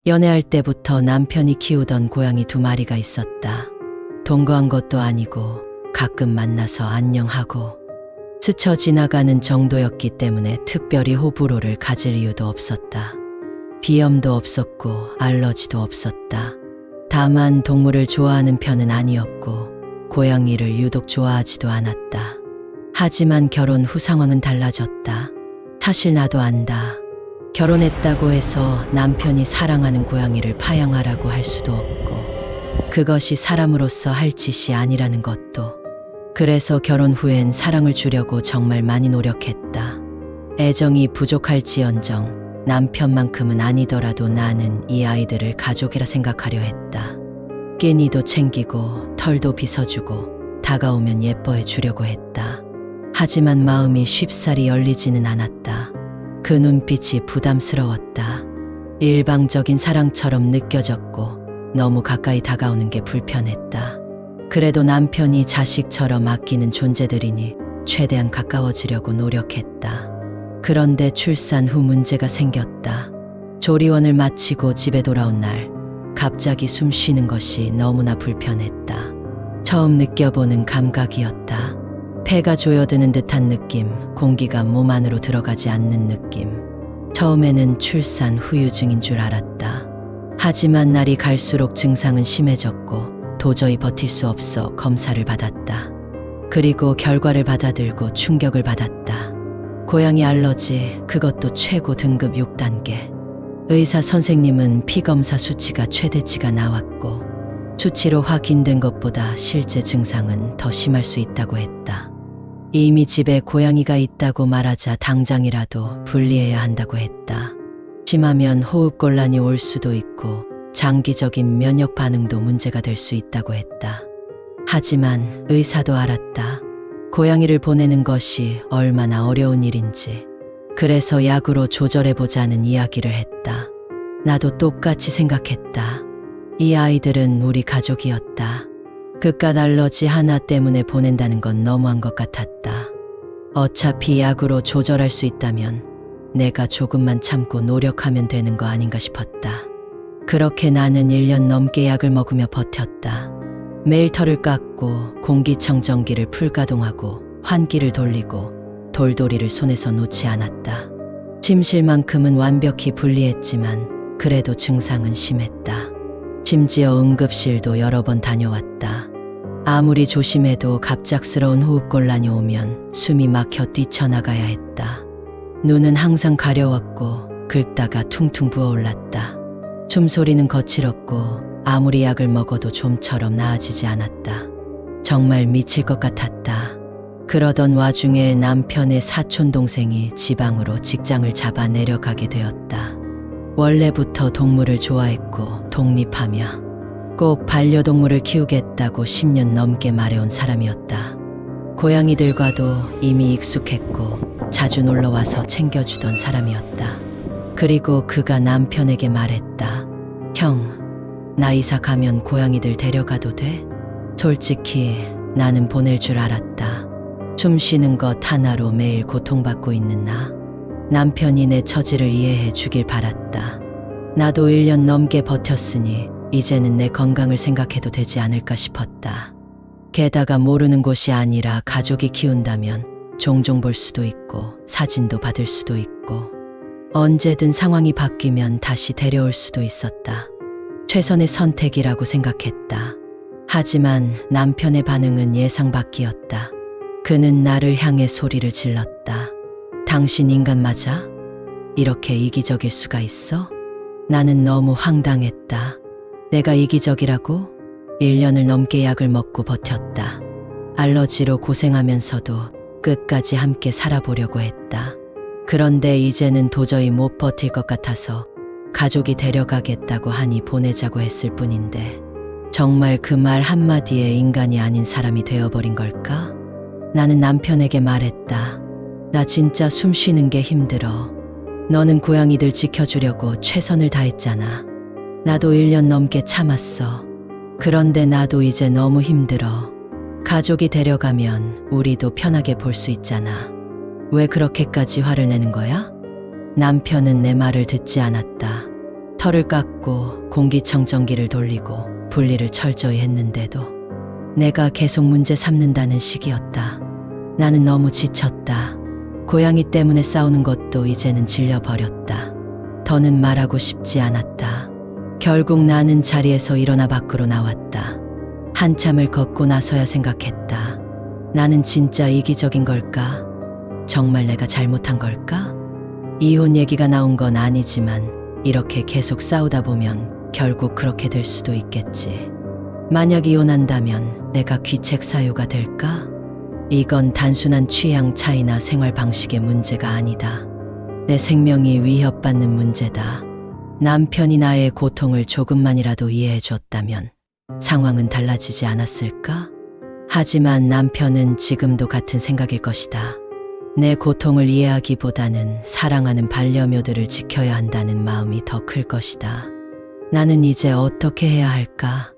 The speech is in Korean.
연애할 때부터 남편이 키우던 고양이 2마리가 있었다. 동거한 것도 아니고 가끔 만나서 안녕하고 스쳐 지나가는 정도였기 때문에 특별히 호불호를 가질 이유도 없었다. 비염도 없었고 알러지도 없었다. 다만 동물을 좋아하는 편은 아니었고 고양이를 유독 좋아하지도 않았다. 하지만 결혼 후 상황은 달라졌다. 사실 나도 안다. 결혼했다고 해서 남편이 사랑하는 고양이를 파양하라고 할 수도 없고 그것이 사람으로서 할 짓이 아니라는 것도. 그래서 결혼 후엔 사랑을 주려고 정말 많이 노력했다. 애정이 부족할지언정 남편만큼은 아니더라도 나는 이 아이들을 가족이라 생각하려 했다. 끼니도 챙기고 털도 빗어주고 다가오면 예뻐해 주려고 했다. 하지만 마음이 쉽사리 열리지는 않았다. 그 눈빛이 부담스러웠다. 일방적인 사랑처럼 느껴졌고 너무 가까이 다가오는 게 불편했다. 그래도 남편이 자식처럼 아끼는 존재들이니 최대한 가까워지려고 노력했다. 그런데 출산 후 문제가 생겼다. 조리원을 마치고 집에 돌아온 날 갑자기 숨 쉬는 것이 너무나 불편했다. 처음 느껴보는 감각이었다. 폐가 조여드는 듯한 느낌, 공기가 몸 안으로 들어가지 않는 느낌. 처음에는 출산 후유증인 줄 알았다. 하지만 날이 갈수록 증상은 심해졌고 도저히 버틸 수 없어 검사를 받았다. 그리고 결과를 받아들고 충격을 받았다. 고양이 알러지, 그것도 최고 등급 6단계. 의사 선생님은 피검사 수치가 최대치가 나왔고 수치로 확인된 것보다 실제 증상은 더 심할 수 있다고 했다. 이미 집에 고양이가 있다고 말하자 당장이라도 분리해야 한다고 했다. 심하면 호흡곤란이 올 수도 있고 장기적인 면역 반응도 문제가 될 수 있다고 했다. 하지만 의사도 알았다. 고양이를 보내는 것이 얼마나 어려운 일인지. 그래서 약으로 조절해보자는 이야기를 했다. 나도 똑같이 생각했다. 이 아이들은 우리 가족이었다. 그깟 알러지 하나 때문에 보낸다는 건 너무한 것 같았다. 어차피 약으로 조절할 수 있다면 내가 조금만 참고 노력하면 되는 거 아닌가 싶었다. 그렇게 나는 1년 넘게 약을 먹으며 버텼다. 매일 털을 깎고 공기청정기를 풀가동하고 환기를 돌리고 돌돌이를 손에서 놓지 않았다. 침실만큼은 완벽히 분리했지만 그래도 증상은 심했다. 심지어 응급실도 여러 번 다녀왔다. 아무리 조심해도 갑작스러운 호흡곤란이 오면 숨이 막혀 뛰쳐나가야 했다. 눈은 항상 가려웠고 긁다가 퉁퉁 부어올랐다. 숨소리는 거칠었고 아무리 약을 먹어도 좀처럼 나아지지 않았다. 정말 미칠 것 같았다. 그러던 와중에 남편의 사촌 동생이 지방으로 직장을 잡아 내려가게 되었다. 원래부터 동물을 좋아했고 독립하며 꼭 반려동물을 키우겠다고 10년 넘게 말해온 사람이었다. 고양이들과도 이미 익숙했고 자주 놀러와서 챙겨주던 사람이었다. 그리고 그가 남편에게 말했다. 형, 나 이사 가면 고양이들 데려가도 돼? 솔직히 나는 보낼 줄 알았다. 숨 쉬는 것 하나로 매일 고통받고 있는 나. 남편이 내 처지를 이해해 주길 바랐다. 나도 1년 넘게 버텼으니 이제는 내 건강을 생각해도 되지 않을까 싶었다. 게다가 모르는 곳이 아니라 가족이 키운다면 종종 볼 수도 있고 사진도 받을 수도 있고 언제든 상황이 바뀌면 다시 데려올 수도 있었다. 최선의 선택이라고 생각했다. 하지만 남편의 반응은 예상 밖이었다. 그는 나를 향해 소리를 질렀다. 당신 인간 맞아? 이렇게 이기적일 수가 있어? 나는 너무 황당했다. 내가 이기적이라고? 1년을 넘게 약을 먹고 버텼다. 알러지로 고생하면서도 끝까지 함께 살아보려고 했다. 그런데 이제는 도저히 못 버틸 것 같아서 가족이 데려가겠다고 하니 보내자고 했을 뿐인데 정말 그 말 한마디에 인간이 아닌 사람이 되어버린 걸까? 나는 남편에게 말했다. 나 진짜 숨 쉬는 게 힘들어. 너는 고양이들 지켜주려고 최선을 다했잖아. 나도 1년 넘게 참았어. 그런데 나도 이제 너무 힘들어. 가족이 데려가면 우리도 편하게 볼 수 있잖아. 왜 그렇게까지 화를 내는 거야? 남편은 내 말을 듣지 않았다. 털을 깎고 공기청정기를 돌리고 분리를 철저히 했는데도 내가 계속 문제 삼는다는 식이었다. 나는 너무 지쳤다. 고양이 때문에 싸우는 것도 이제는 질려버렸다. 더는 말하고 싶지 않았다. 결국 나는 자리에서 일어나 밖으로 나왔다. 한참을 걷고 나서야 생각했다. 나는 진짜 이기적인 걸까? 정말 내가 잘못한 걸까? 이혼 얘기가 나온 건 아니지만 이렇게 계속 싸우다 보면 결국 그렇게 될 수도 있겠지. 만약 이혼한다면 내가 귀책 사유가 될까? 이건 단순한 취향 차이나 생활 방식의 문제가 아니다. 내 생명이 위협받는 문제다. 남편이 나의 고통을 조금만이라도 이해해 줬다면 상황은 달라지지 않았을까? 하지만 남편은 지금도 같은 생각일 것이다. 내 고통을 이해하기보다는 사랑하는 반려묘들을 지켜야 한다는 마음이 더 클 것이다. 나는 이제 어떻게 해야 할까?